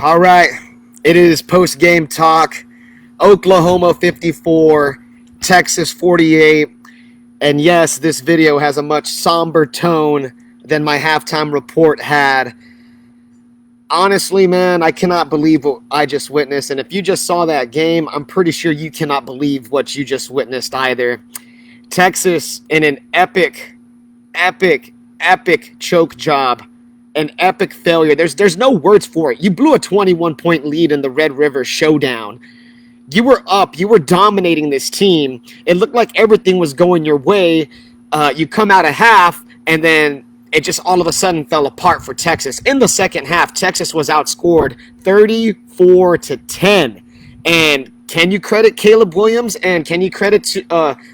All right, it is post-game talk. Oklahoma 54, Texas 48. And yes, this video has a much somber tone than my halftime report had. Honestly, man, I cannot believe what I just witnessed. And if you just saw that game, I'm pretty sure you cannot believe what you just witnessed either. Texas in an epic choke job. An epic failure. There's no words for it. You blew a 21-point lead in the Red River Showdown. You were up. You were dominating this team. It looked like everything was going your way. You come out of half, and then it just all of a sudden fell apart for Texas. In the second half, Texas was outscored 34-10. And can you credit Caleb Williams and can you credit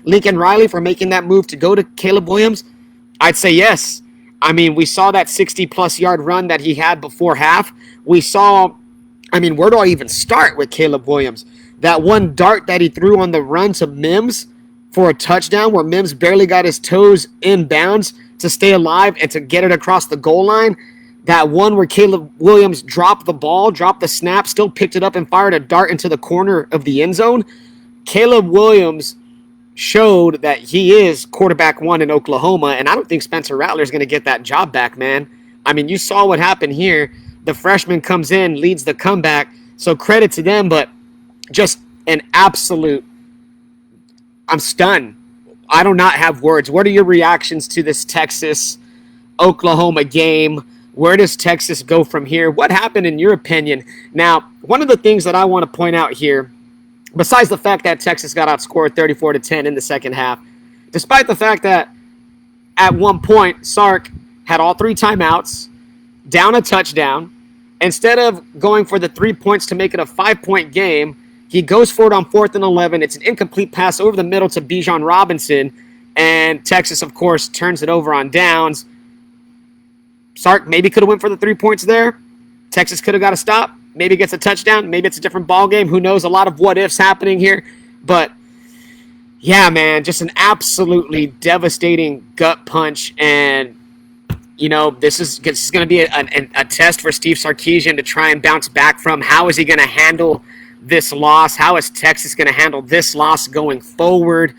Lincoln Riley for making that move to go to Caleb Williams? I'd say yes. I mean, we saw that 60-plus yard run that he had before half. We saw, where do I even start with Caleb Williams? That one dart that he threw on the run to Mims for a touchdown where Mims barely got his toes in bounds to stay alive and to get it across the goal line. That one where Caleb Williams dropped the ball, dropped the snap, still picked it up and fired a dart into the corner of the end zone. Caleb Williams showed that he is quarterback one in Oklahoma, and I don't think Spencer Rattler is going to get that job back, man. I mean, you saw what happened here. The freshman comes in, leads the comeback, so credit to them, but just an absolute, I'm stunned. I do not have words. What are your reactions to this Texas-Oklahoma game? Where does Texas go from here? What happened in your opinion? Now, one of the things that I want to point out here, besides the fact that Texas got outscored 34-10 in the second half, despite the fact that at one point Sark had all three timeouts, down a touchdown, instead of going for the 3 points to make it a 5-point game, he goes for it on 4th and 11. It's an incomplete pass over the middle to Bijan Robinson, and Texas, of course, turns it over on downs. Sark maybe could have went for the 3 points there. Texas could have got a stop. Maybe gets a touchdown. Maybe it's a different ball game. Who knows? A lot of what-ifs happening here. But, yeah, man, just an absolutely devastating gut punch. And, this is going to be a test for Steve Sarkisian to try and bounce back from. How is he going to handle this loss? How is Texas going to handle this loss going forward?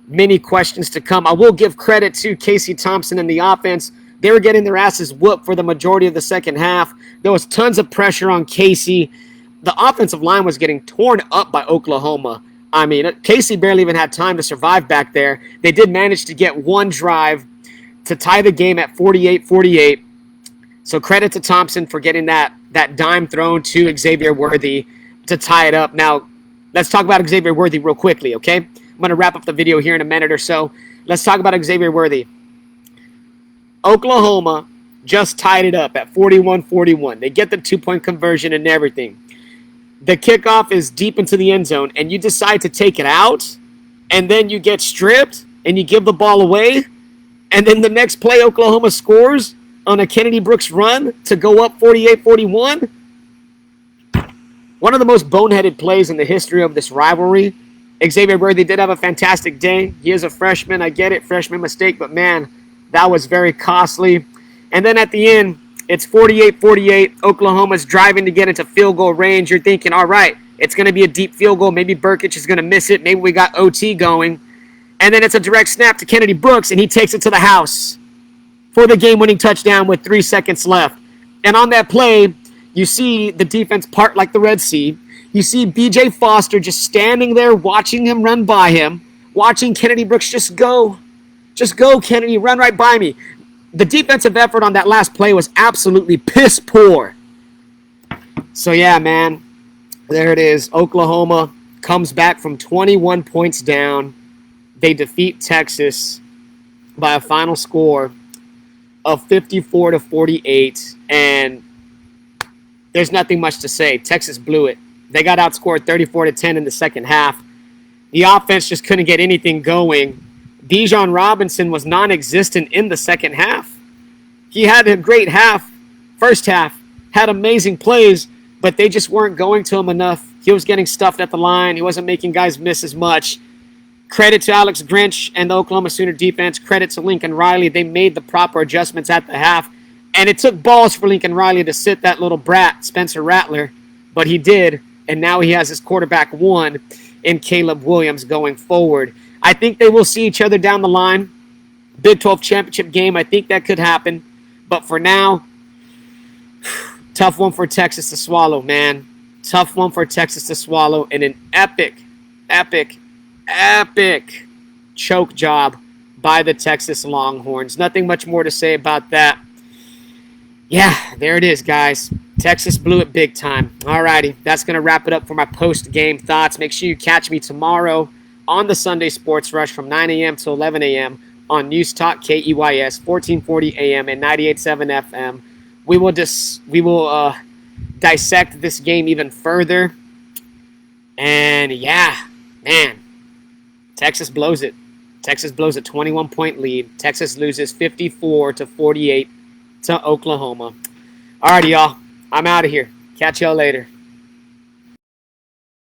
Many questions to come. I will give credit to Casey Thompson and the offense. They were getting their asses whooped for the majority of the second half. There was tons of pressure on Casey. The offensive line was getting torn up by Oklahoma. Casey barely even had time to survive back there. They did manage to get one drive to tie the game at 48-48. So credit to Thompson for getting that dime thrown to Xavier Worthy to tie it up. Now, let's talk about Xavier Worthy real quickly, okay? I'm going to wrap up the video here in a minute or so. Let's talk about Xavier Worthy. Oklahoma just tied it up at 41-41. They get the 2-point conversion and everything. The kickoff is deep into the end zone, and you decide to take it out, and then you get stripped, and you give the ball away, and then the next play Oklahoma scores on a Kennedy Brooks run to go up 48-41. One of the most boneheaded plays in the history of this rivalry. Xavier Worthy did have a fantastic day. He is a freshman. I get it, freshman mistake, but man, that was very costly. And then at the end, it's 48-48. Oklahoma's driving to get into field goal range. You're thinking, all right, it's going to be a deep field goal. Maybe Burkich is going to miss it. Maybe we got OT going. And then it's a direct snap to Kennedy Brooks, and he takes it to the house for the game-winning touchdown with 3 seconds left. And on that play, you see the defense part like the Red Sea. You see B.J. Foster just standing there watching him run by him, watching Kennedy Brooks just go. Just go, Kennedy, run right by me. The defensive effort on that last play was absolutely piss poor. So, yeah, man, there it is. Oklahoma comes back from 21 points down. They defeat Texas by a final score of 54-48. And there's nothing much to say. Texas blew it. They got outscored 34-10 in the second half. The offense just couldn't get anything going. Bijan Robinson was non-existent in the second half. He had a great first half, had amazing plays, but they just weren't going to him enough. He was getting stuffed at the line. He wasn't making guys miss as much. Credit to Alex Grinch and the Oklahoma Sooner defense. Credit to Lincoln Riley. They made the proper adjustments at the half. And it took balls for Lincoln Riley to sit that little brat, Spencer Rattler, but he did, and now he has his quarterback one in Caleb Williams going forward. I think they will see each other down the line. Big 12 championship game, I think that could happen. But for now, tough one for Texas to swallow, man. Tough one for Texas to swallow in an epic choke job by the Texas Longhorns. Nothing much more to say about that. Yeah, there it is, guys. Texas blew it big time. Alrighty, that's going to wrap it up for my post-game thoughts. Make sure you catch me tomorrow on the Sunday Sports Rush from 9 a.m. to 11 a.m. on News Talk KEYS 1440 a.m. and 98.7 FM. We will dissect this game even further. And yeah, man, Texas blows it. Texas blows a 21-point lead. Texas loses 54-48 to Oklahoma. Alrighty, y'all. I'm out of here. Catch y'all later.